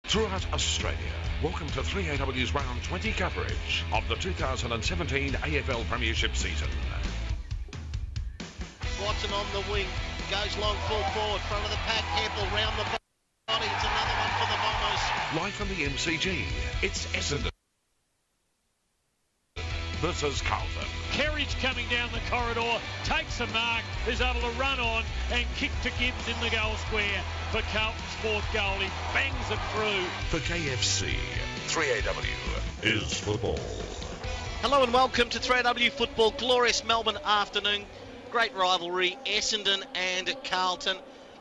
Throughout Australia, welcome to 3AW's Round 20 coverage of the 2017 AFL Premiership season. Watson on the wing, goes long full forward, front of the pack, Heppel round the body, it's another one for the Bombers. Live from the MCG, it's Essendon versus Carlton. Kerridge coming down the corridor, takes a mark, is able to run on and kick to Gibbs in the goal square for Carlton's fourth goal. He bangs it through. For KFC, 3AW is football. Hello and welcome to 3AW Football. Glorious Melbourne afternoon. Great rivalry, Essendon and Carlton.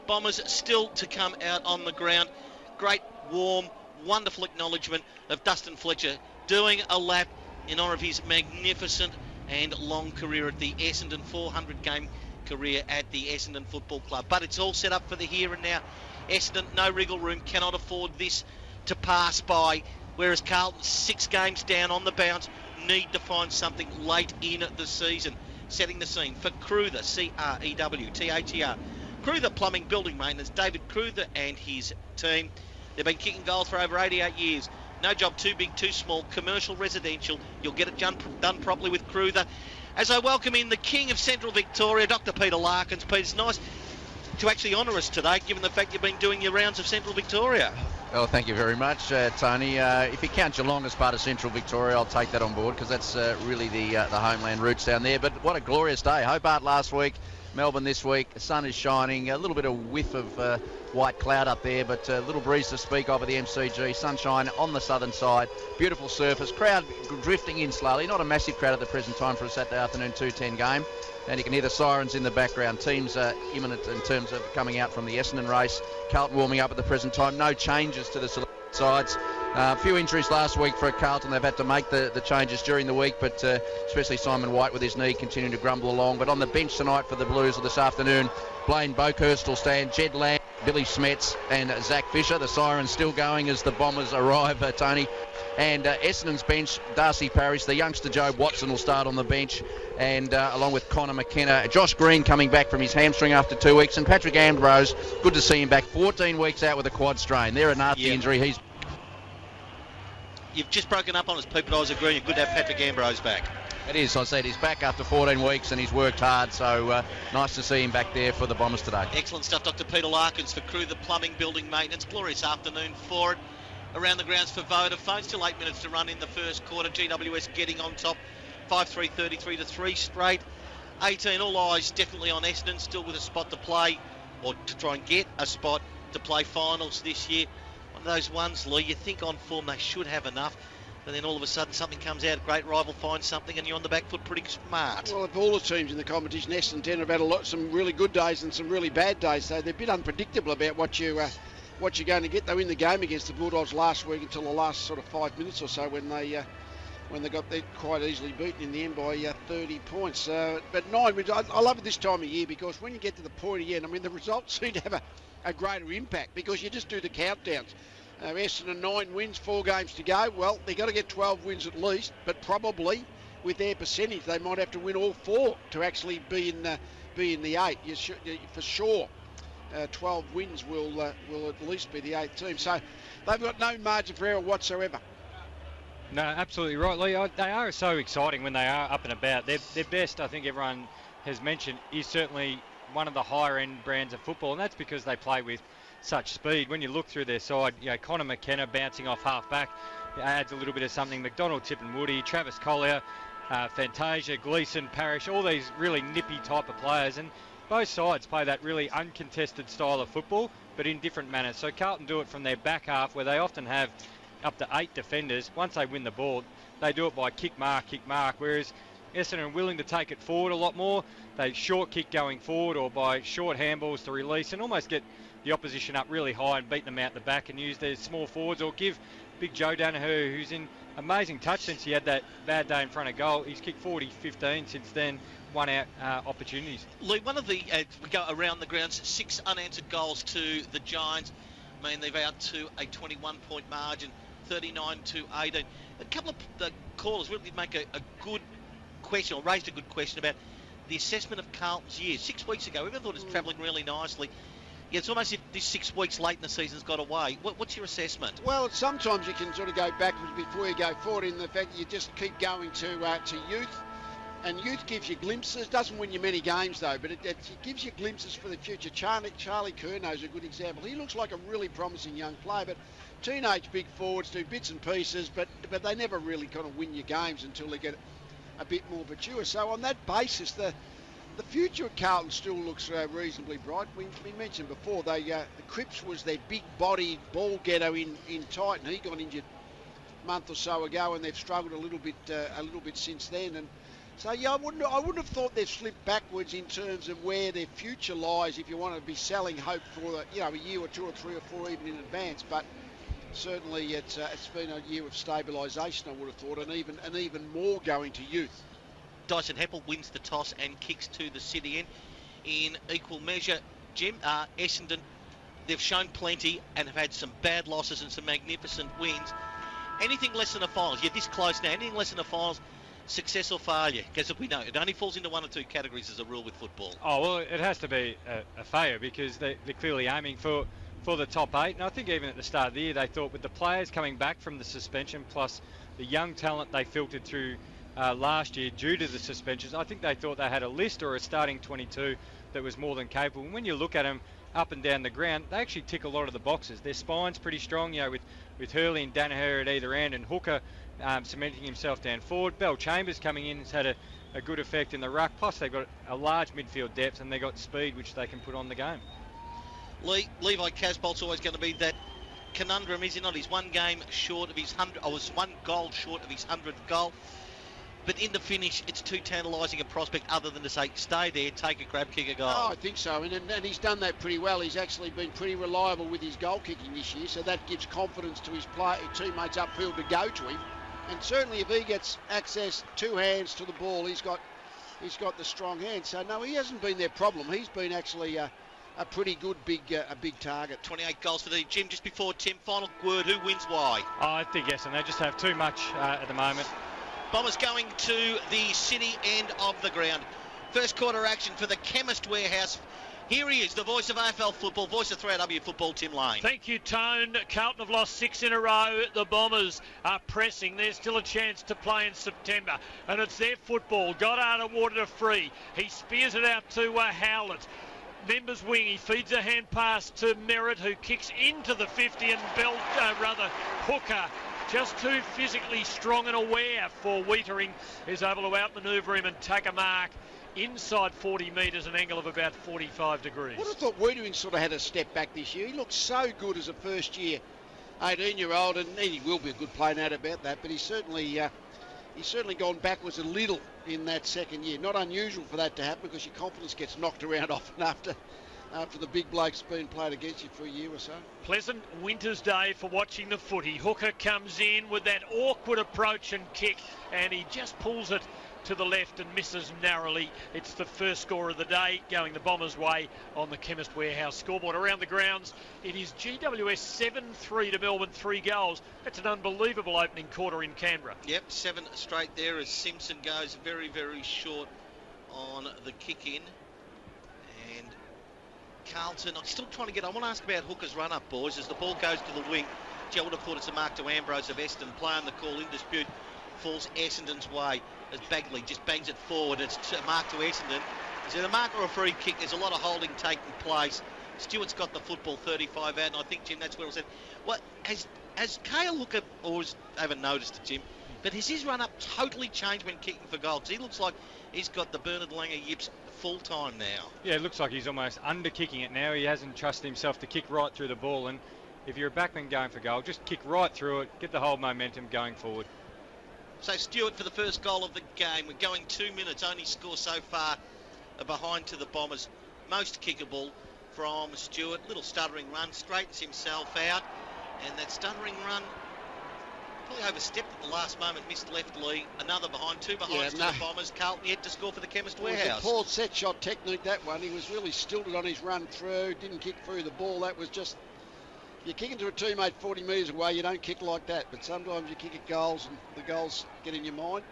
Bombers still to come out on the ground. Great, warm, wonderful acknowledgement of Dustin Fletcher doing a lap in honour of his magnificent and long career at the Essendon, 400-game career at the Essendon Football Club. But it's all set up for the here and now. Essendon, no wriggle room, cannot afford this to pass by, whereas Carlton, 6 games down on the bounce, need to find something late in the season. Setting the scene for Cruther, C-R-E-W-T-H-E-R. Cruther Plumbing Building Maintenance, David Cruther and his team. They've been kicking goals for over 88 years. No job too big, too small, commercial, residential. You'll get it done properly with Cruther. As I welcome in the King of Central Victoria, Dr. Peter Larkins. Peter, it's nice to actually honour us today, given the fact you've been doing your rounds of Central Victoria. Well, thank you very much, Tony. If you count Geelong as part of Central Victoria, I'll take that on board because that's really the homeland roots down there. But what a glorious day. Hobart last week, Melbourne this week. The sun is shining. A little bit of whiff of white cloud up there, but a little breeze to speak of at the MCG. Sunshine on the southern side. Beautiful surface. Crowd drifting in slowly. Not a massive crowd at the present time for a Saturday afternoon 2:10 game. And you can hear the sirens in the background. Teams are imminent in terms of coming out from the Essendon race. Carlton warming up at the present time. No changes to the sides. A few injuries last week for Carlton. They've had to make the changes during the week, but especially Simon White with his knee continuing to grumble along. But on the bench tonight for the Blues this afternoon, Blaine Boakhurst will stand, Jed Lamb, Billy Smets and Zach Fisher. The siren's still going as the Bombers arrive, Tony. And Essendon's bench, Darcy Parish, the youngster Joe Watson will start on the bench, and along with Connor McKenna. Josh Green coming back from his hamstring after 2 weeks, and Patrick Ambrose, good to see him back, 14 weeks out with a quad strain. They're a nasty injury. You've just broken up on us, Pete, but I was agreeing. Good to have Patrick Ambrose back. It is. I said he's back after 14 weeks and he's worked hard, so nice to see him back there for the Bombers today. Excellent stuff, Dr. Peter Larkins for Cruther Plumbing Building Maintenance. Glorious afternoon for it. Around the grounds for Vodafone. Still 8 minutes to run in the first quarter. GWS getting on top. 5-3, 33-3 straight. 18, all eyes definitely on Essendon, still with a spot to play, or to try and get a spot to play finals this year. One of those ones, Lee, you think on form they should have enough, but then all of a sudden something comes out, a great rival finds something, and you're on the back foot pretty smart. Well, of all the teams in the competition, Essendon tend to have had some really good days and some really bad days, so they're a bit unpredictable about what you're going to get. They win the game against the Bulldogs last week until the last sort of 5 minutes or so when they got there quite easily beaten in the end by 30 points. But 9 wins, I love it this time of year because when you get to the point of the end, I mean, the results seem to have a greater impact because you just do the countdowns. Essendon 9 wins, 4 games to go. Well, they've got to get 12 wins at least, but probably with their percentage, they might have to win all 4 to actually be in the 8. For sure. 12 wins will at least be the 8th team. So they've got no margin for error whatsoever. No, absolutely right, Lee. They are so exciting when they are up and about. Their best, I think everyone has mentioned, is certainly one of the higher-end brands of football, and that's because they play with such speed. When you look through their side, Connor McKenna bouncing off half-back adds a little bit of something. McDonald, Tip and Woody, Travis Collier, Fantasia, Gleeson, Parrish, all these really nippy type of players, and both sides play that really uncontested style of football, but in different manners. So Carlton do it from their back half, where they often have up to 8 defenders. Once they win the ball, they do it by kick mark, whereas Essendon are willing to take it forward a lot more. They short kick going forward or by short handballs to release and almost get the opposition up really high and beat them out the back and use their small forwards, or give big Joe Danaher, who's in amazing touch since he had that bad day in front of goal. He's kicked 40-15 since then, won out opportunities. Lee, one of the, we go around the grounds, 6 unanswered goals to the Giants. I mean, they've out to a 21-point margin, 39-18. A couple of the callers really did make a good question, or raised a good question about the assessment of Carlton's year. 6 weeks ago, everyone thought it was travelling really nicely. it's almost if this 6 weeks late in the season's got away. What's your assessment? Well, sometimes you can sort of go backwards before you go forward in the fact that you just keep going to youth. And youth gives you glimpses. Doesn't win you many games, though, but it gives you glimpses for the future. Charlie Curnow's a good example. He looks like a really promising young player, but teenage big forwards do bits and pieces, but they never really kind of win you games until they get a bit more mature. So on that basis, the future of Carlton still looks reasonably bright. We mentioned before, the Cripps was their big-bodied ball getter in Titan. He got injured a month or so ago, and they've struggled a little bit since then. And so yeah, I wouldn't have thought they've slipped backwards in terms of where their future lies. If you want to be selling hope for a year or two or three or four even in advance, but certainly it's been a year of stabilisation, I would have thought, and even more going to youth. Dyson Heppel wins the toss and kicks to the city end in equal measure. Jim, Essendon, they've shown plenty and have had some bad losses and some magnificent wins. Anything less than a finals, you're this close now, anything less than a finals, success or failure? Because we know it only falls into one or two categories as a rule with football. Oh, well, it has to be a failure because they're clearly aiming for the top 8. And I think even at the start of the year, they thought with the players coming back from the suspension plus the young talent they filtered through last year due to the suspensions, I think they thought they had a list or a starting 22 that was more than capable. And when you look at them up and down the ground, they actually tick a lot of the boxes. Their spine's pretty strong, with Hurley and Danaher at either end, and Hooker cementing himself down forward. Bell Chambers coming in has had a good effect in the ruck. Plus they've got a large midfield depth and they've got speed which they can put on the game. Levi Casbolt's always going to be that conundrum, is he not? He's one game short of his 100, or was one goal short of his 100th goal. But in the finish, it's too tantalising a prospect other than to say, stay there, take a grab, kick a goal. Oh, I think so, and he's done that pretty well. He's actually been pretty reliable with his goal kicking this year, so that gives confidence to his teammates upfield to go to him. And certainly if he gets access, two hands to the ball, he's got the strong hands. So no, he hasn't been their problem. He's been actually a pretty good big target. 28 goals for the Jim. Just before Tim, final word, who wins why? Oh, I think Essendon, they just have too much at the moment. Bombers going to the city end of the ground. First quarter action for the Chemist Warehouse. Here he is, the voice of AFL football, voice of 3AW football, Tim Lane. Thank you, Tone. Carlton have lost 6 in a row. The Bombers are pressing. There's still a chance to play in September. And it's their football. Goddard awarded a free. He spears it out to Howlett. Members wing. He feeds a hand pass to Merritt, who kicks into the 50, and Hooker, just too physically strong and aware for Wiedering, is able to outmanoeuvre him and take a mark inside 40 metres, an angle of about 45 degrees. I would have thought Wiedering sort of had a step back this year. He looked so good as a first-year 18-year-old, and he will be a good player, no doubt about that, but he's certainly gone backwards a little in that second year. Not unusual for that to happen because your confidence gets knocked around often after the big bloke's been played against you for a year or so. Pleasant winter's day for watching the footy. Hooker comes in with that awkward approach and kick, and he just pulls it to the left and misses narrowly. It's the first score of the day, going the Bombers' way on the Chemist Warehouse scoreboard. Around the grounds, it is GWS 7-3 to Melbourne, 3 goals. That's an unbelievable opening quarter in Canberra. Yep, 7 straight there as Simpson goes very, very short on the kick-in. And Carlton, I'm still trying to I want to ask about Hooker's run-up, boys, as the ball goes to the wing. Gee, I would have thought it's a mark to Ambrose of Essendon. Play on the call in dispute falls Essendon's way as Bagley just bangs it forward. It's a mark to Essendon. Is it a mark or a free kick? There's a lot of holding taking place. Stewart's got the football 35 out, and I think, Jim, that's where I said, well, has Cale Hooker, or I haven't noticed it, Jim, but has his run-up totally changed when kicking for goal? Because he looks like he's got the Bernard Langer yips full time now. Yeah, it looks like he's almost under-kicking it now. He hasn't trusted himself to kick right through the ball, and if you're a backman going for goal, just kick right through it, get the whole momentum going forward. So Stewart for the first goal of the game. We're going 2 minutes, only score so far behind to the Bombers. Most kickable from Stewart. Little stuttering run, straightens himself out. And that stuttering run probably overstepped at the last moment, missed left leg. Another behind, 2 behind to the Bombers. Carlton yet to score for the Chemist Warehouse. It was a poor set shot technique, that one. He was really stilted on his run through, didn't kick through the ball. That was just... You're kicking to a teammate 40 metres away, you don't kick like that. But sometimes you kick at goals and the goals get in your mind.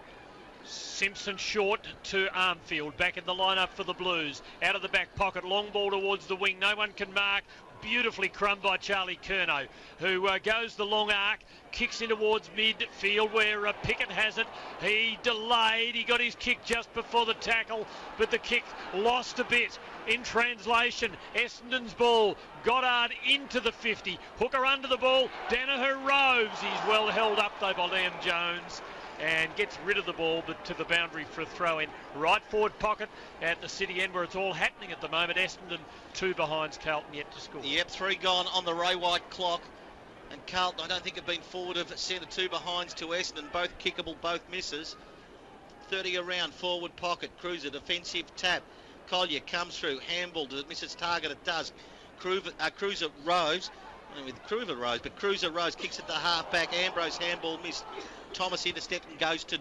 Simpson short to Armfield, back in the lineup for the Blues. Out of the back pocket, long ball towards the wing. No one can mark. Beautifully crumbed by Charlie Curnow, who goes the long arc, kicks in towards midfield where Pickett has it. He delayed. He got his kick just before the tackle, but the kick lost a bit. In translation, Essendon's ball. Goddard into the 50. Hooker under the ball. Danaher roves. He's well held up though by Liam Jones, and gets rid of the ball, but to the boundary for a throw-in. Right forward pocket at the city end where it's all happening at the moment. Essendon 2 behinds, Carlton yet to score. Yep, 3 gone on the Ray White clock. And Carlton, I don't think have been forward of centre 2 behinds to Essendon. Both kickable, both misses. 30 around, forward pocket. Cruiser, defensive tap. Collier comes through. Handball, does it miss its target? It does. Cruiser roves. With Cruiser rose, but Cruiser rose, kicks at the half-back. Ambrose handball missed. Thomas intercept and goes to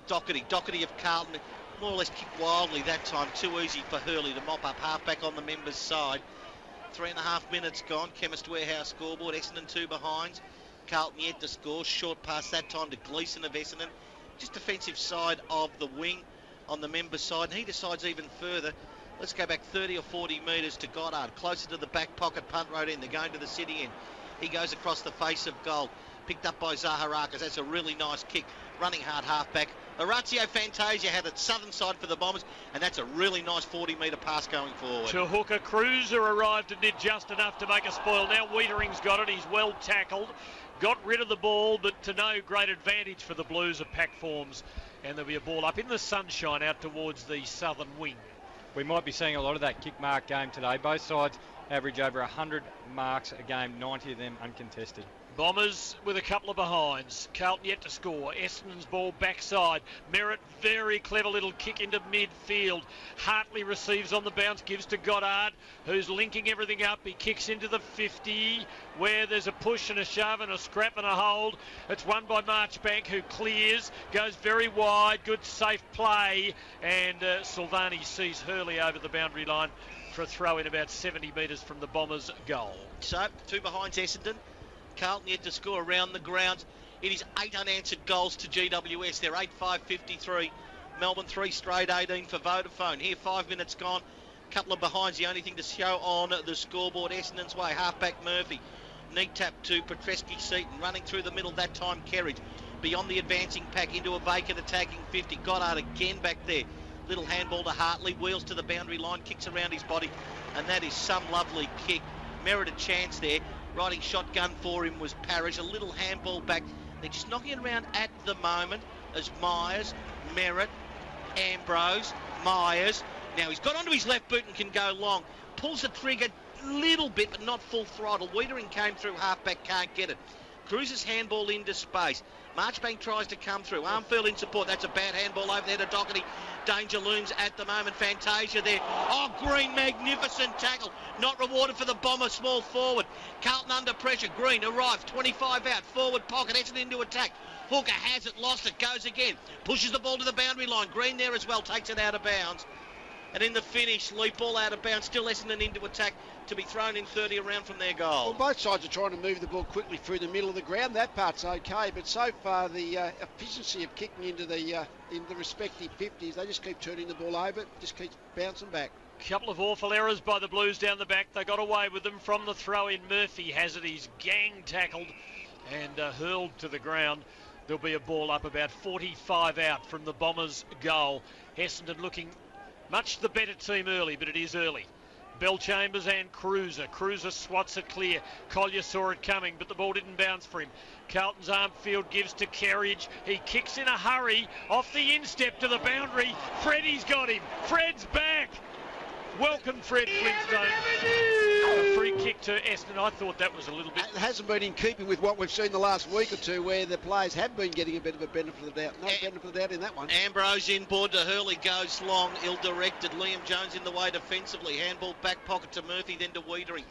Doherty. Doherty of Carlton more or less kicked wildly that time. Too easy for Hurley to mop up half-back on the members' side. 3.5 minutes gone. Chemist Warehouse scoreboard. Essendon 2 behinds. Carlton yet to score. Short pass that time to Gleeson of Essendon. Just defensive side of the wing on the members' side. And he decides even further. Let's go back 30 or 40 metres to Goddard. Closer to the back pocket, punt road end. They're going to the city end. He goes across the face of goal. Picked up by Zaharakis. That's a really nice kick. Running hard halfback. Orazio Fantasia had it southern side for the Bombers, and that's a really nice 40-metre pass going forward. To Hooker. Cruiser arrived and did just enough to make a spoil. Now Wiedering's got it. He's well tackled. Got rid of the ball, but to no great advantage for the Blues of pack forms. And there'll be a ball up in the sunshine out towards the southern wing. We might be seeing a lot of that kick mark game today. Both sides average over 100 marks a game, 90 of them uncontested. Bombers with a couple of behinds. Carlton yet to score. Essendon's ball backside. Merritt, very clever little kick into midfield. Hartley receives on the bounce, gives to Goddard, who's linking everything up. He kicks into the 50, where there's a push and a shove and a scrap and a hold. It's won by Marchbank, who clears, goes very wide. Good safe play, and Silvani sees Hurley over the boundary line for a throw in about 70 metres from the Bombers' goal. So, 2 behinds Essendon. Carlton yet to score around the grounds. It is 8 unanswered goals to GWS. They're 8-5-53. Melbourne 3 straight 18 for Vodafone. Here 5 minutes gone. Couple of behinds, the only thing to show on the scoreboard. Essendon's way. Halfback Murphy. Neat tap to Petreski-Seaton. Running through the middle that time Kerridge. Beyond the advancing pack into a vacant attacking 50. Goddard again back there. Little handball to Hartley. Wheels to the boundary line. Kicks around his body. And that is some lovely kick. Merit a chance there. Riding shotgun for him was Parrish. A little handball back. They're just knocking it around at the moment as Myers, Merritt, Ambrose, Myers. Now he's got onto his left boot and can go long. Pulls the trigger a little bit, but not full throttle. Wiedering came through halfback, can't get it. Cruises handball into space. Marchbank tries to come through. Armfield in support. That's a bad handball over there to Doherty. Danger looms at the moment. Fantasia there. Oh, Green, magnificent tackle. Not rewarded for the Bomber, small forward. Carlton under pressure. Green arrives. 25 out. Forward pocket. Essendon into attack. Hooker has it. Lost it. Goes again. Pushes the ball to the boundary line. Green there as well. Takes it out of bounds. And in the finish, leap ball out of bounds. Still Essendon into attack to be thrown in 30 around from their goal. Well, both sides are trying to move the ball quickly through the middle of the ground. That part's okay, but so far the efficiency of kicking into the respective 50s, they just keep turning the ball over, just keep bouncing back. Couple of awful errors by the Blues down the back. They got away with them from the throw-in. Murphy has it. He's gang tackled and hurled to the ground. There'll be a ball up about 45 out from the Bombers' goal. Essendon looking much the better team early, but it is early. Bellchambers and Cruiser. Cruiser swats it clear. Collier saw it coming, but the ball didn't bounce for him. Carlton's Armfield gives to Kerridge. He kicks in a hurry off the instep to the boundary. Freddie's got him. Fred's back. Welcome, Fred Flintstone. A free kick to Essendon. I thought that was a little bit... It hasn't been in keeping with what we've seen the last week or two, where the players have been getting a bit of a benefit of the doubt. No benefit of the doubt in that one. Ambrose inboard to Hurley, goes long, ill-directed. Liam Jones in the way defensively. Handball back pocket to Murphy, then to Wiedering.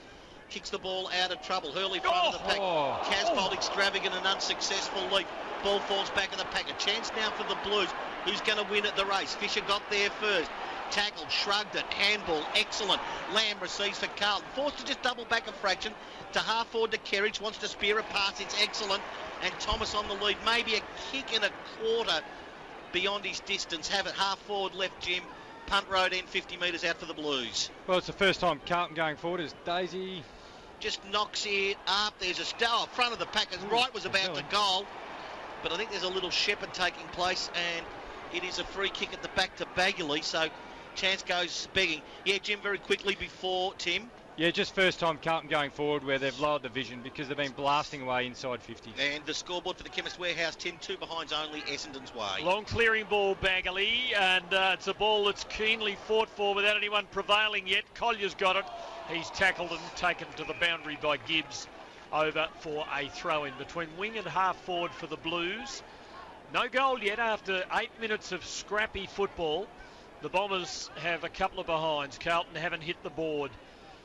Kicks the ball out of trouble. Hurley front of the pack. Casbolt extravagant and unsuccessful leap. Ball falls back in the pack. A chance now for the Blues. Who's going to win at the race? Fisher got there first. Tackled, shrugged it, handball, excellent. Lamb receives for Carlton. Forced to just double back a fraction to half forward to Kerridge. Wants to spear a pass, it's excellent. And Thomas on the lead. Maybe a kick and a quarter beyond his distance. Have it half forward left, Jim. Punt road end, 50 metres out for the Blues. Well, it's the first time Carlton going forward as Daisy. Just knocks it up. There's a star front of the pack. As Wright was about to goal. But I think there's a little shepherd taking place, and it is a free kick at the back to Bagley. So chance goes begging. Yeah, Jim, very quickly before Tim. Yeah, just first time Carlton going forward where they've lowered the vision because they've been blasting away inside 50. And the scoreboard for the Chemist Warehouse, Tim, 2 behinds only, Essendon's way. Long clearing ball, Bagley, and it's a ball that's keenly fought for without anyone prevailing yet. Collier's got it. He's tackled and taken to the boundary by Gibbs over for a throw-in between wing and half forward for the Blues. No goal yet after 8 minutes of scrappy football. The Bombers have a couple of behinds. Carlton haven't hit the board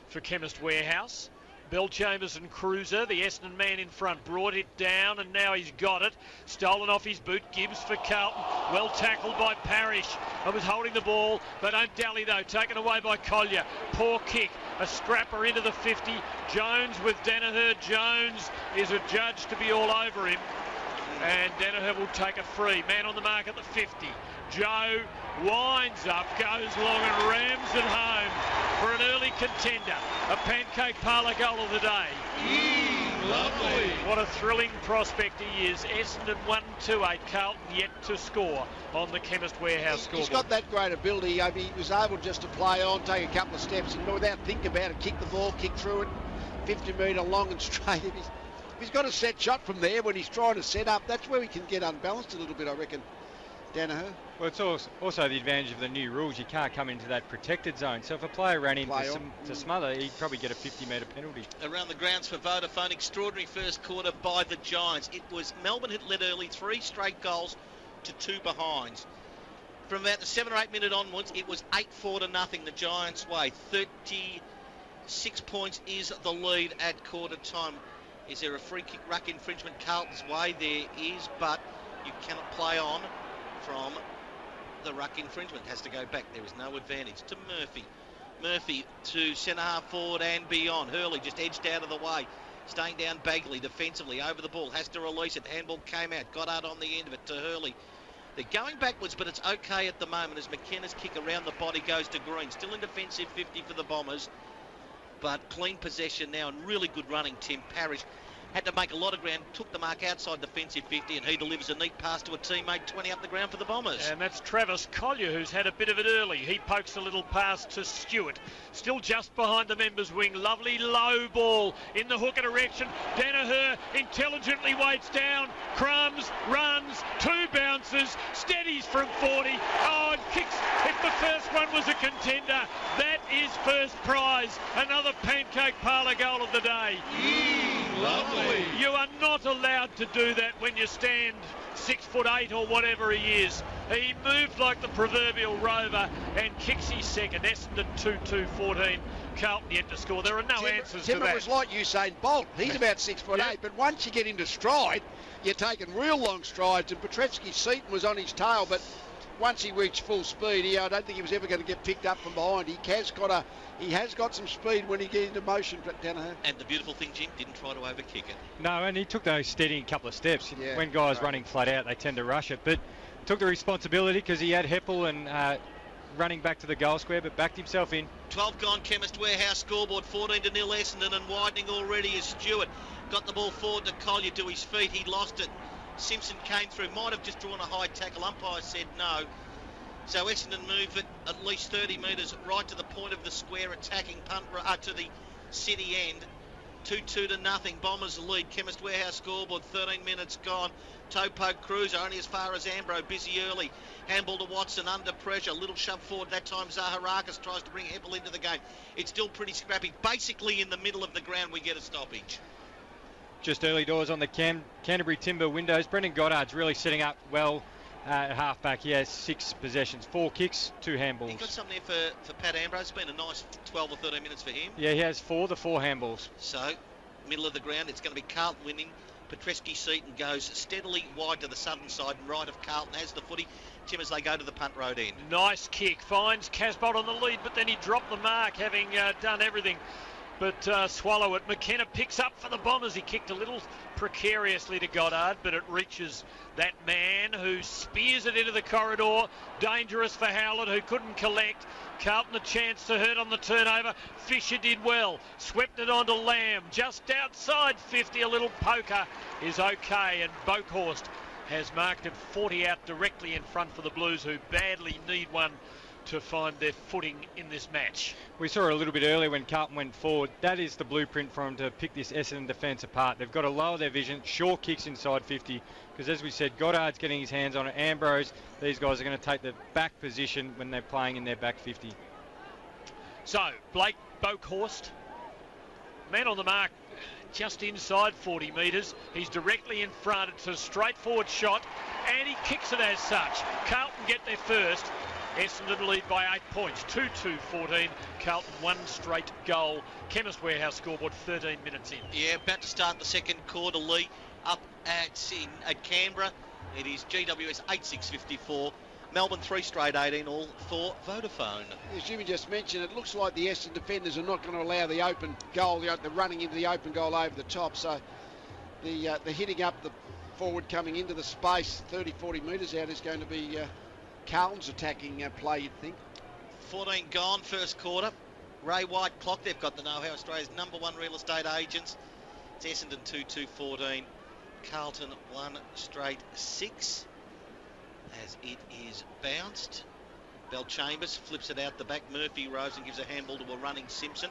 for Chemist Warehouse. Bell Chambers and Cruiser, the Essendon man in front, brought it down and now he's got it. Stolen off his boot, Gibbs for Carlton. Well tackled by Parrish. I was holding the ball. They don't dally though. Taken away by Collier. Poor kick. A scrapper into the 50. Jones with Danaher. Jones is adjudged to be all over him. And Danaher will take a free. Man on the mark at the 50. Joe winds up, goes long and rams it home for an early contender. A pancake parlour goal of the day. Lovely. What a thrilling prospect he is. Essendon 1-2-8. Carlton yet to score on the Chemist Warehouse scoreboard. He's got that great ability. I mean, he was able just to play on, take a couple of steps, and without thinking about it, kick the ball, kick through it, 50 metre long and straight. If he's got a set shot from there when he's trying to set up, that's where he can get unbalanced a little bit, I reckon. Danaher. Well, it's also the advantage of the new rules. You can't come into that protected zone. So if a player ran in to smother, he'd probably get a 50-metre penalty. Around the grounds for Vodafone, extraordinary first quarter by the Giants. It was Melbourne had led early, 3 straight goals to 2 behinds. From about the 7 or 8 minute onwards, it was 8-4-0 the Giants' way. 36 points is the lead at quarter time. Is there a free kick ruck infringement Carlton's way? There is, but you cannot play on from the ruck infringement. Has to go back. There is no advantage to Murphy. Murphy to centre half forward and beyond. Hurley just edged out of the way. Staying down Bagley defensively over the ball. Has to release it. Handball came out. Goddard on the end of it to Hurley. They're going backwards, but it's okay at the moment as McKenna's kick around the body goes to Green. Still in defensive 50 for the Bombers, but clean possession now and really good running. Tim Parrish had to make a lot of ground, took the mark outside defensive 50, and he delivers a neat pass to a teammate 20 up the ground for the Bombers. And that's Travis Collier, who's had a bit of it early. He pokes a little pass to Stewart. Still just behind the members' wing. Lovely low ball in the hooker direction. Danaher intelligently waits down. Crumbs, runs, 2 bounces, steadies from 40. Oh, and kicks. If the first one was a contender, that is first prize. Another pancake parlour goal of the day. Lovely. You are not allowed to do that when you stand 6'8" or whatever he is. He moved like the proverbial rover and kicks his second. Essendon 2-2-14. Carlton yet to score. There are no answers to that. It was like Usain Bolt. He's about 6'8", but once you get into stride, you're taking real long strides. And Petrevsky-Seaton was on his tail, but once he reached full speed, I don't think he was ever going to get picked up from behind. He has got some speed when he gets into motion, Danaher. And the beautiful thing, Jim, didn't try to overkick it. No, and he took those steady couple of steps. When guys running flat out, they tend to rush it. But took the responsibility because he had Heppel and running back to the goal square, but backed himself in. 12 gone, Chemist Warehouse scoreboard, 14-0 Essendon, and widening already is Stewart. Got the ball forward to Collier to his feet. He lost it. Simpson came through, might have just drawn a high tackle. Umpire said no. So Essendon move it at least 30 metres right to the point of the square, attacking punt to the city end. 2-2-0. Bombers lead. Chemist Warehouse scoreboard, 13 minutes gone. Toe poke Cruiser only as far as Ambro. Busy early. Handball to Watson under pressure. Little shove forward. That time Zaharakis tries to bring Heppel into the game. It's still pretty scrappy. Basically in the middle of the ground we get a stoppage. Just early doors on the Canterbury Timber windows. Brendan Goddard's really setting up well at half-back. He has 6 possessions, 4 kicks, 2 handballs. He's got something there for Pat Ambrose. It's been a nice 12 or 13 minutes for him. Yeah, he has 4 handballs. So, middle of the ground, it's going to be Carlton winning. Petrevsky-Seaton goes steadily wide to the southern side and right of Carlton has the footy. Tim, as they go to the punt road end. Nice kick. Finds Casbolt on the lead, but then he dropped the mark, having done everything but swallow it. McKenna picks up for the Bombers. He kicked a little precariously to Goddard, but it reaches that man who spears it into the corridor. Dangerous for Howlett, who couldn't collect. Carlton a chance to hurt on the turnover. Fisher did well. Swept it onto Lamb. Just outside 50. A little poker is okay. And Boakhorst has marked it 40 out directly in front for the Blues, who badly need one to find their footing in this match. We saw it a little bit earlier when Carlton went forward. That is the blueprint for them to pick this Essendon defence apart. They've got to lower their vision. Shaw kicks inside 50 because, as we said, Goddard's getting his hands on it. Ambrose, these guys are going to take the back position when they're playing in their back 50. So, Blake Boakhorst, man on the mark just inside 40 metres. He's directly in front. It's a straightforward shot, and he kicks it as such. Carlton get there first. Essendon lead by 8 points, 2-2-14. Carlton one straight goal. Chemist Warehouse scoreboard 13 minutes in. Yeah, about to start the second quarter, Lee. Up at Canberra, it is GWS 8-6-54. Melbourne 3 straight 18 all for Vodafone. As Jimmy just mentioned, it looks like the Essendon defenders are not going to allow the open goal, the running into the open goal over the top. So the hitting up the forward coming into the space 30-40 metres out is going to be Carlton's attacking play, you'd think. 14 gone, first quarter. Ray White clock. They've got the know-how. Australia's #1 real estate agents. It's Essendon 2-2-14. Carlton 1 straight 6. As it is bounced. Bell Chambers flips it out the back. Murphy rows and gives a handball to a running Simpson,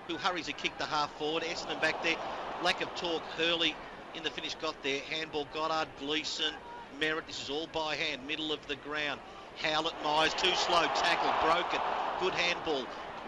who hurries a kick to half forward. Essendon back there. Lack of torque. Hurley in the finish got there. Handball Goddard, Gleeson, Merritt. This is all by hand. Middle of the ground. Howlett, Myers, too slow. Tackle, broken. Good handball.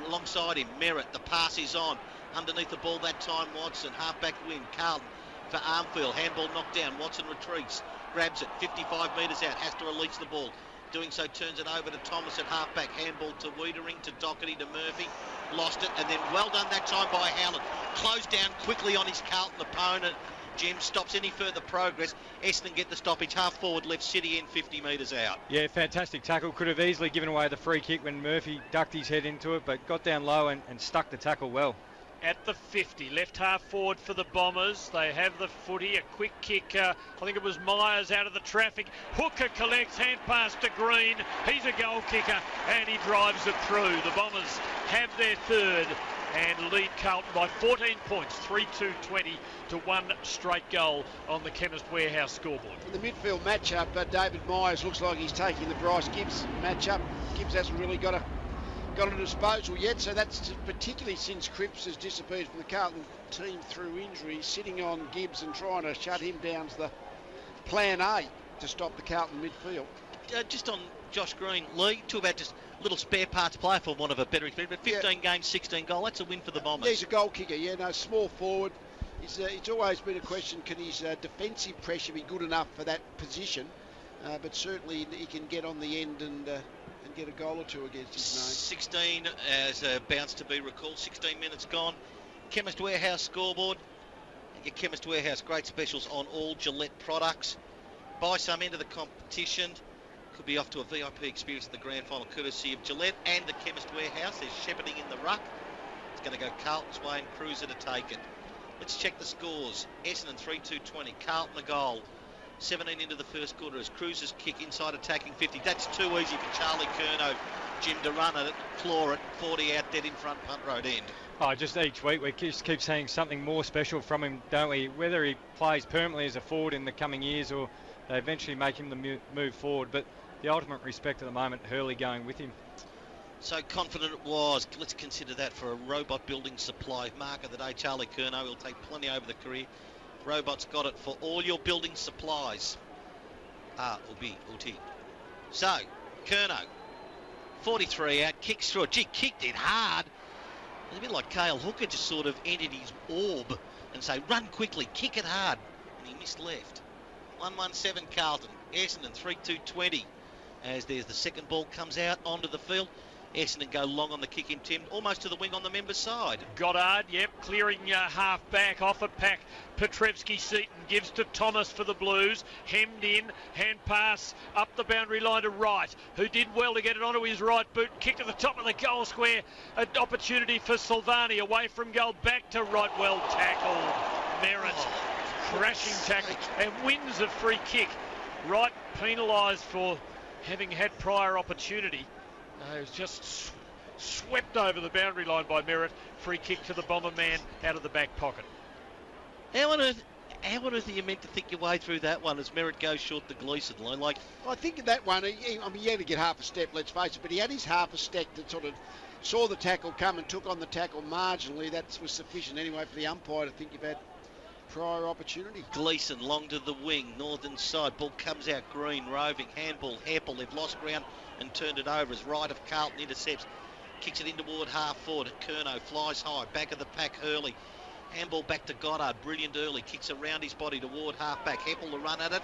Alongside him, Merritt. The pass is on. Underneath the ball that time, Watson. Half-back win. Carlton for Armfield. Handball knocked down. Watson retreats. Grabs it. 55 metres out. Has to release the ball. Doing so, turns it over to Thomas at half-back. Handball to Wiedering, to Doherty, to Murphy. Lost it, and then well done that time by Howlett. Closed down quickly on his Carlton opponent. Jim stops any further progress. Essendon get the stoppage. Half forward left City in 50 metres out. Yeah, fantastic tackle. Could have easily given away the free kick when Murphy ducked his head into it, but got down low and stuck the tackle well. At the 50, left half forward for the Bombers. They have the footy, a quick kick. I think it was Myers out of the traffic. Hooker collects, hand pass to Green. He's a goal kicker, and he drives it through. The Bombers have their third and lead Carlton by 14 points, 3-2-20 to one straight goal on the Chemist Warehouse scoreboard. In the midfield matchup, David Myers looks like he's taking the Bryce Gibbs matchup. Gibbs hasn't really got a disposal yet, so that's particularly since Cripps has disappeared from the Carlton team through injury. Sitting on Gibbs and trying to shut him down is the plan A to stop the Carlton midfield. Just on Josh Green, Lee, talk about just little spare parts player for one of a better experience, but 15 games, 16 goal, that's a win for the Bombers. He's a goal kicker, small forward. It's always been a question, can his defensive pressure be good enough for that position? But certainly he can get on the end and get a goal or two against his name. 16 as a bounce to be recalled. 16 minutes gone. Chemist Warehouse scoreboard. Your Chemist Warehouse, great specials on all Gillette products. Buy some into the competition. Could be off to a VIP experience at the grand final courtesy of Gillette and the Chemist Warehouse. There's shepherding in the ruck. It's going to go Carlton's way and Cruiser to take it. Let's check the scores. Essendon 3-2-20. Carlton a goal. 17 into the first quarter as Cruiser's kick inside attacking 50. That's too easy for Charlie Curnow. Jim to run at it, claw it, 40 out dead in front, punt road end. Oh, just each week we just keep seeing something more special from him, don't we? Whether he plays permanently as a forward in the coming years or they eventually make him the move forward. But the ultimate respect at the moment, Hurley going with him. So confident it was. Let's consider that for a robot building supply. Mark of the day, Charlie Curnow. He'll take plenty over the career. Robot's got it for all your building supplies. R-O-B-O-T. So, Curnow, 43 out, kicks through it. Gee, kicked it hard. It's a bit like Cale Hooker just sort of entered his orb and say, run quickly, kick it hard. And he missed left. 1-1-7 Carlton. Essendon 3-2-20. As there's the second ball comes out onto the field. Essendon go long on the kick in, Tim, almost to the wing on the members' side. Goddard, clearing half back, off a pack. Petrevski-Seaton gives to Thomas for the Blues. Hemmed in, hand pass up the boundary line to Wright, who did well to get it onto his right boot. Kick to the top of the goal square. An opportunity for Silvani, away from goal, back to Wright. Well tackled. Merritt, crashing tackle, and wins a free kick. Wright penalised for having had prior opportunity. It was just swept over the boundary line by Merritt. Free kick to the Bomber man out of the back pocket. How on earth are you meant to think your way through that one as Merritt goes short the Gleeson line? I think in that one, he had to get half a step, let's face it, but he had his half a step that sort of saw the tackle come and took on the tackle marginally. That was sufficient anyway for the umpire to think you've had prior opportunity. Gleeson long to the wing, northern side. Ball comes out green, roving, handball, Heppel. They've lost ground and turned it over as Wright of Carlton intercepts. Kicks it in toward half forward. Curnow flies high, back of the pack, Hurley. Handball back to Goddard, brilliant early. Kicks around his body toward half back. Heppel to run at it.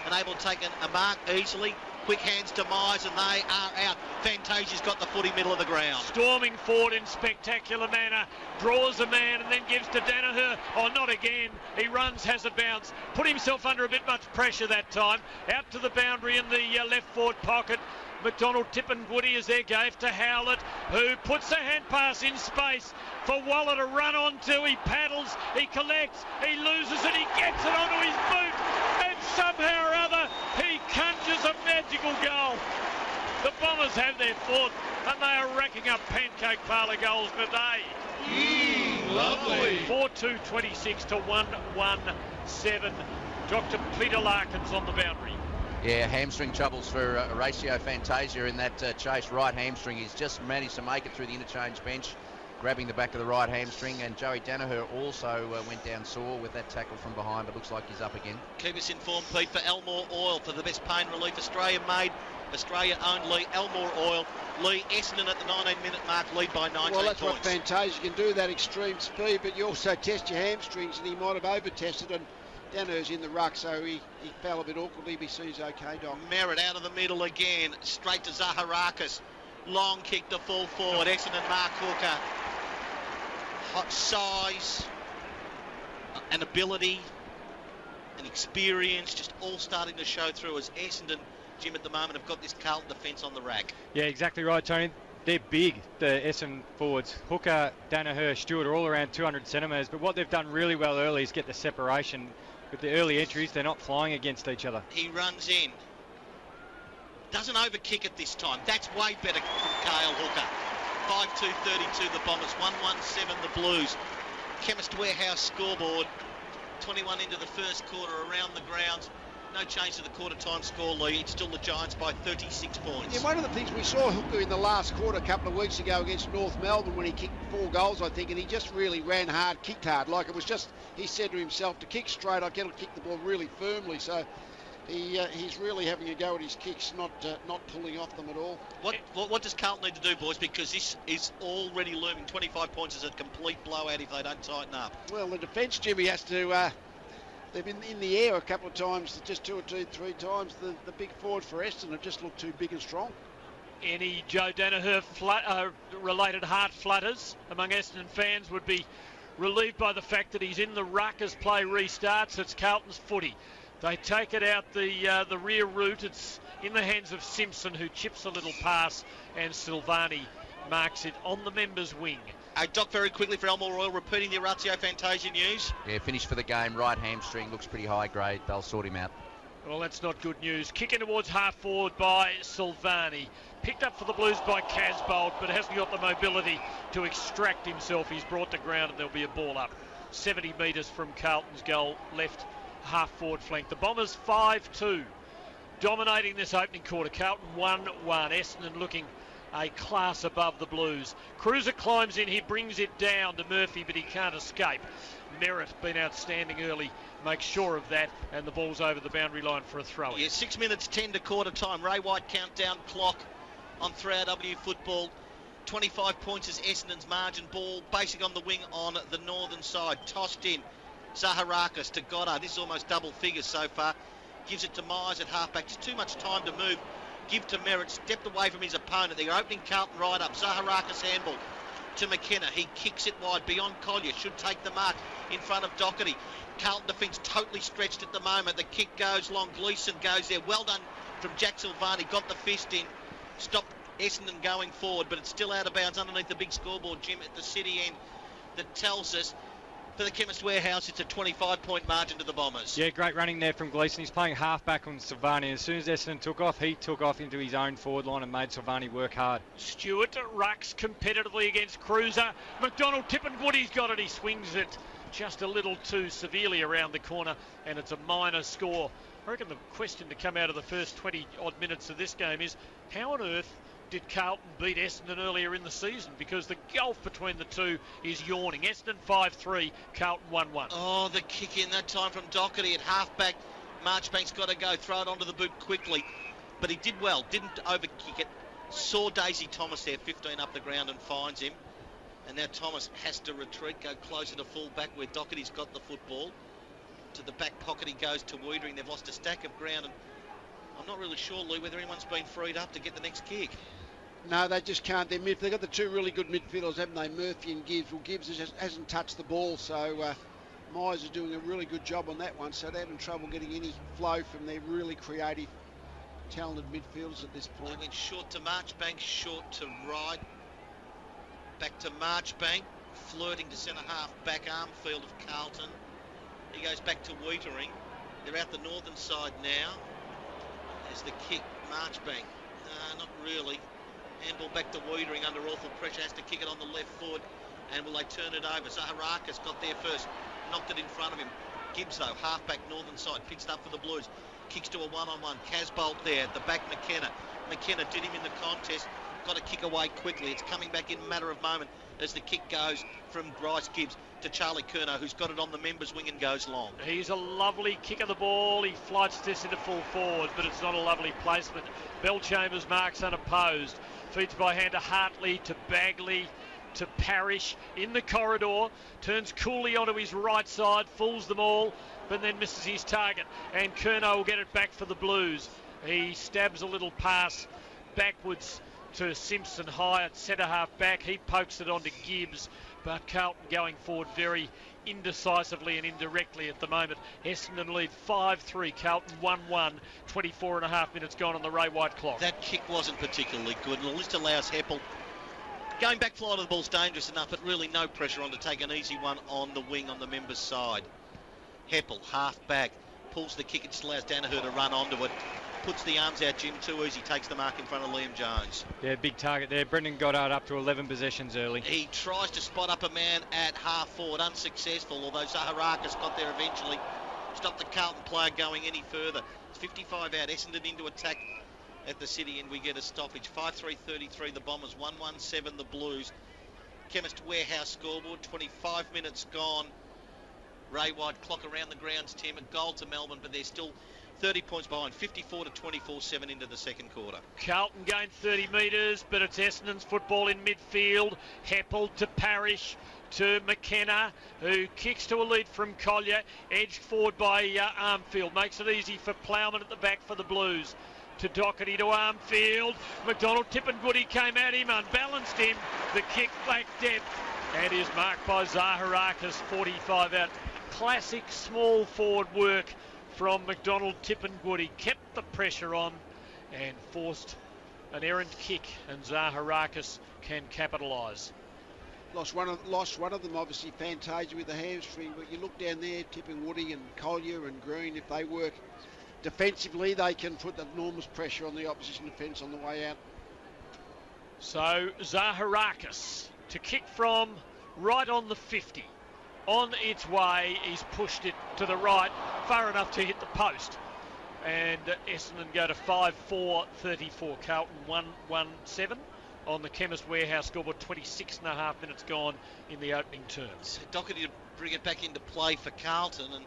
And able to take a mark easily. Quick hands to Myers and they are out. Fantasia's got the footy middle of the ground. Storming forward in spectacular manner. Draws a man and then gives to Danaher. Oh, not again. He runs, has a bounce. Put himself under a bit much pressure that time. Out to the boundary in the left forward pocket. McDonald tipping Woody as there gave to Howlett, who puts a hand pass in space for Waller to run onto. He paddles, he collects, he loses it, he gets it onto his boot, and somehow or other he conjures a magical goal. The Bombers have their fourth, and they are racking up pancake parlour goals today. Lovely. 4-2-26 to 1-1-7. Dr. Peter Larkins on the boundary. Yeah, hamstring troubles for Horatio Fantasia in that chase. Right hamstring. He's just managed to make it through the interchange bench, grabbing the back of the right hamstring. And Joey Danaher also went down sore with that tackle from behind, but looks like he's up again. Keep us informed, Pete, for Elmore Oil for the best pain relief Australia made. Australia owned Lee, Elmore Oil. Lee, Essendon at the 19-minute mark, lead by 19 points. Well, that's what Fantasia can do, that extreme speed, but you also test your hamstrings, and he might have over-tested, and Danaher's in the ruck, so he fell a bit awkwardly, but he seems okay, Doc. Merritt out of the middle again, straight to Zaharakis. Long kick to full forward. Essendon Mark Hooker. Hot size, and ability, and experience, just all starting to show through as Essendon, Jim, at the moment have got this Carlton defence on the rack. Yeah, exactly right, Tony. They're big, the Essendon forwards. Hooker, Danaher, Stewart are all around 200 centimetres, but what they've done really well early is get the separation. With the early entries, they're not flying against each other. He runs in. Doesn't overkick it this time. That's way better from Kale Hooker. 5-2-32 the Bombers. 1-1-7 the Blues. Chemist Warehouse scoreboard. 21 into the first quarter around the grounds. No change to the quarter-time score, Lee. It's still the Giants by 36 points. Yeah, one of the things we saw Hooker in the last quarter a couple of weeks ago against North Melbourne when he kicked 4 goals, I think, and he just really ran hard, kicked hard. Like it was just, he said to himself, to kick straight, I've got to kick the ball really firmly. So he's really having a go at his kicks, not pulling off them at all. What does Carlton need to do, boys? Because this is already looming. 25 points is a complete blowout if they don't tighten up. Well, the defence, Jimmy, has to... They've been in the air a couple of times, just 2 or 3 times. The big forward for Essendon have just looked too big and strong. Any Joe Danaher related heart flutters among Essendon fans would be relieved by the fact that he's in the ruck as play restarts. It's Carlton's footy. They take it out the rear route. It's in the hands of Simpson, who chips a little pass, and Silvani marks it on the members' wing. Doc, very quickly for Elmore Royal, repeating the Horatio Fantasia news. Yeah, finished for the game. Right hamstring, looks pretty high grade. They'll sort him out. Well, that's not good news. Kicking towards half forward by Silvani. Picked up for the Blues by Casbolt, but hasn't got the mobility to extract himself. He's brought to ground and there'll be a ball up. 70 metres from Carlton's goal, left half forward flank. The Bombers 5-2. Dominating this opening quarter. Carlton 1-1. Essendon looking a class above the Blues. Cruiser climbs in, he brings it down to Murphy, but he can't escape. Merritt been outstanding early, makes sure of that, and the ball's over the boundary line for a throw-in. Yeah, 6 minutes 10 to quarter time. Ray White countdown clock on 3RW football. 25 points is Essendon's margin. Ball basically on the wing on the northern side. Tossed in. Zaharakis to Goddard. This is almost double figures so far. Gives it to Myers at halfback. Just too much time to move. give to Merritt, stepped away from his opponent. They're opening Carlton right up. Zaharakis handball to McKenna. He kicks it wide beyond Collier. Should take the mark in front of Doherty. Carlton defence totally stretched at the moment. The kick goes long. Gleeson goes there. Well done from Jack Silvani. Got the fist in. Stopped Essendon going forward, but it's still out of bounds underneath the big scoreboard, Jim, at the City end that tells us for the Chemist Warehouse it's a 25-point margin to the Bombers. Yeah, great running there from Gleeson. He's playing half-back on Silvani. As soon as Essendon took off, he took off into his own forward line and made Silvani work hard. Stewart rucks competitively against Cruiser. McDonald Tippingwoody's got it. He swings it just a little too severely around the corner, and it's a minor score. I reckon the question to come out of the first 20-odd minutes of this game is, how on earth did Carlton beat Essendon earlier in the season? Because the gulf between the two is yawning. Essendon 5-3, Carlton 1-1. Oh, the kick in that time from Doherty at half-back. Marchbank's got to go, throw it onto the boot quickly. But he did well, didn't overkick it. Saw Daisy Thomas there, 15 up the ground, and finds him. And now Thomas has to retreat, go closer to full back where Doherty's got the football. To the back pocket he goes to Wiedering. They've lost a stack of ground, and I'm not really sure, Lou, whether anyone's been freed up to get the next kick. No, they just can't. They've got the two really good midfielders, haven't they? Murphy and Gibbs. Well, Gibbs hasn't touched the ball, so Myers is doing a really good job on that one. So they're having trouble getting any flow from their really creative, talented midfielders at this point. They went short to Marchbank, short to right. Back to Marchbank, flirting to centre half, back Armfield of Carlton. He goes back to Wiedering. They're out the northern side now. There's the kick, Marchbank. Not really. Handball back to Wiedering under awful pressure. Has to kick it on the left foot. And will they turn it over? Zaharakis got there first. Knocked it in front of him. Gibbs, though, half-back northern side. Picks it up for the Blues. Kicks to a one-on-one. Casbolt there at the back, McKenna. McKenna did him in the contest. Got to kick away quickly. It's coming back in a matter of moment as the kick goes from Bryce Gibbs to Charlie Curnow, who's got it on the members' wing and goes long. He's a lovely kick of the ball. He flights this into full forward, but it's not a lovely placement. Bellchambers marks unopposed. Feeds by hand to Hartley, to Bagley, to Parrish in the corridor. Turns coolly onto his right side, fools them all, but then misses his target. And Curnow will get it back for the Blues. He stabs a little pass backwards to Simpson high at centre half back. He pokes it onto Gibbs, but Carlton going forward very indecisively and indirectly at the moment. Essendon lead 5-3, Carlton 1-1, 24 and a half minutes gone on the Ray White clock. That kick wasn't particularly good, and the list allows Heppel. Going back flight of the ball's dangerous enough, but really no pressure on to take an easy one on the wing on the members' side. Heppel, half back, pulls the kick, it just allows Danaher to run onto it. Puts the arms out, Jim, too easy, takes the mark in front of Liam Jones. Yeah, big target there. Brendan Goddard up to 11 possessions early. He tries to spot up a man at half forward, unsuccessful, although Zaharakis got there eventually. Stopped the Carlton player going any further. It's 55 out, Essendon into attack at the City, and we get a stoppage. 5-3-33 the Bombers, 1-1-7 the Blues. Chemist Warehouse scoreboard, 25 minutes gone. Ray White clock around the grounds, Tim, a goal to Melbourne, but they're still 30 points behind, 54-24-7 into the second quarter. Carlton gained 30 metres, but it's Essendon's football in midfield. Heppel to Parrish to McKenna, who kicks to a lead from Collier, edged forward by Armfield. Makes it easy for Plowman at the back for the Blues. To Doherty to Armfield. McDonald Tippingwoody came at him, unbalanced him. The kick back depth, and is marked by Zaharakis, 45 out. Classic small forward work from McDonald Tippingwoody. Kept the pressure on and forced an errant kick, and Zaharakis can capitalise. Lost one of them, obviously, Fantasia with the hamstring, but you look down there, Tippingwoody and Collier and Green, if they work defensively, they can put enormous pressure on the opposition defence on the way out. So Zaharakis to kick from right on the 50. On its way, he's pushed it to the right, far enough to hit the post. And Essendon go to 5-4-34. Carlton 1-1-7 on the Chemist Warehouse scoreboard. 26 and a half minutes gone in the opening terms. So Doherty to bring it back into play for Carlton, and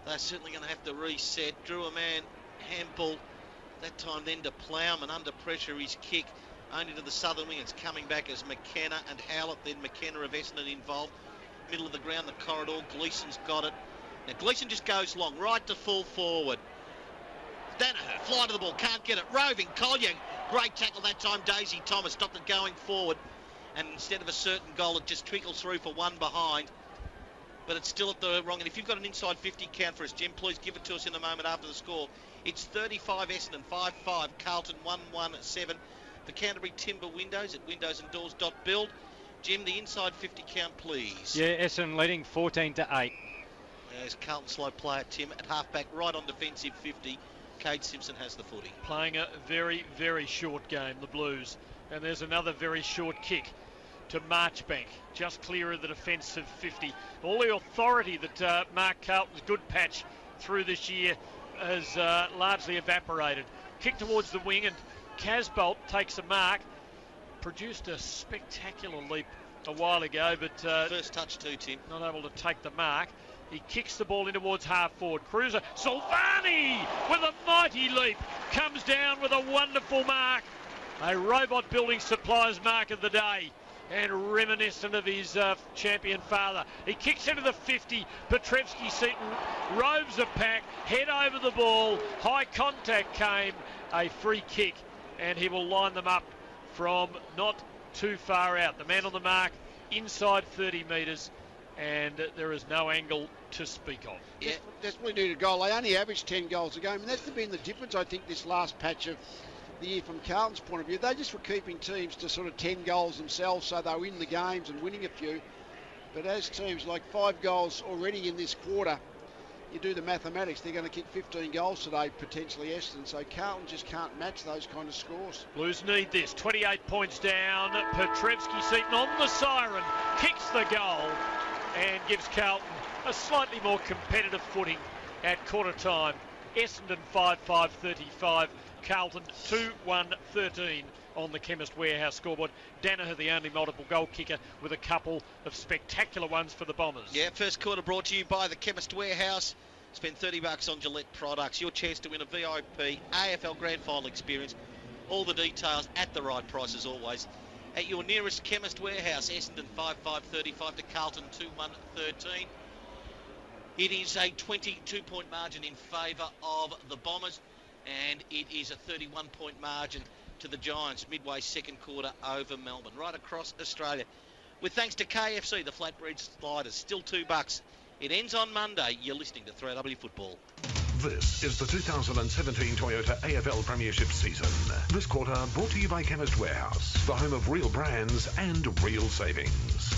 they're certainly going to have to reset. Drew a man, handball, that time then to Plowman. Under pressure, his kick only to the southern wing. It's coming back as McKenna and Howlett, then McKenna of Essendon involved. Middle of the ground, the corridor. Gleeson's got it. Now Gleeson just goes long, right to full forward. Danaher, fly to the ball, can't get it. Roving, Collier, great tackle that time. Daisy Thomas stopped it going forward. And instead of a certain goal, it just trickles through for one behind. But it's still at the wrong. And if you've got an inside 50 count for us, Jim, please give it to us in a moment after the score. It's 35 Essendon, 5-5, Carlton 1-1-7. The Canterbury Timber Windows at windowsanddoors.build. Jim, the inside 50 count, please. Yeah, Essendon leading 14-8. There's Carlton slow player, Tim, at halfback, right on defensive 50. Cade Simpson has the footy. Playing a very, very short game, the Blues. And there's another very short kick to Marchbank, just clear of the defensive 50. All the authority that Mark Carlton's good patch through this year has largely evaporated. Kick towards the wing, and Casbolt takes a mark. Produced a spectacular leap a while ago, but first touch too, Tim. Not able to take the mark. He kicks the ball in towards half forward. Cruiser, Silvani with a mighty leap, comes down with a wonderful mark. A Robot Building Supplies mark of the day, and reminiscent of his champion father. He kicks into the 50. Petrevsky-Seton roves a pack, head over the ball. High contact came, a free kick, and he will line them up from not too far out. The man on the mark, inside 30 metres, and there is no angle to speak of. Yeah, definitely need a goal. They only average 10 goals a game, and that's been the difference, I think, this last patch of the year from Carlton's point of view. They just were keeping teams to sort of 10 goals themselves, so they were in the games and winning a few. But as teams like 5 goals already in this quarter, you do the mathematics, they're going to kick 15 goals today, potentially Essendon. So Carlton just can't match those kind of scores. Blues need this. 28 points down. Petrevsky-Seton on the siren, kicks the goal and gives Carlton a slightly more competitive footing at quarter time. Essendon 5-5-35. Carlton 2-1-13 on the Chemist Warehouse scoreboard. Danaher, the only multiple goal kicker, with a couple of spectacular ones for the Bombers. Yeah, first quarter brought to you by the Chemist Warehouse. Spend $30 on Gillette products. Your chance to win a VIP AFL Grand Final experience. All the details at the right price as always. At your nearest Chemist Warehouse. Essendon 5-5-35 to Carlton 2-1-13. It is a 22-point margin in favour of the Bombers, and it is a 31-point margin to the Giants midway second quarter over Melbourne. Right across Australia. With thanks to KFC, the flatbread sliders, still $2. It ends on Monday. You're listening to 3AW Football. This is the 2017 Toyota AFL Premiership season. This quarter brought to you by Chemist Warehouse, the home of real brands and real savings.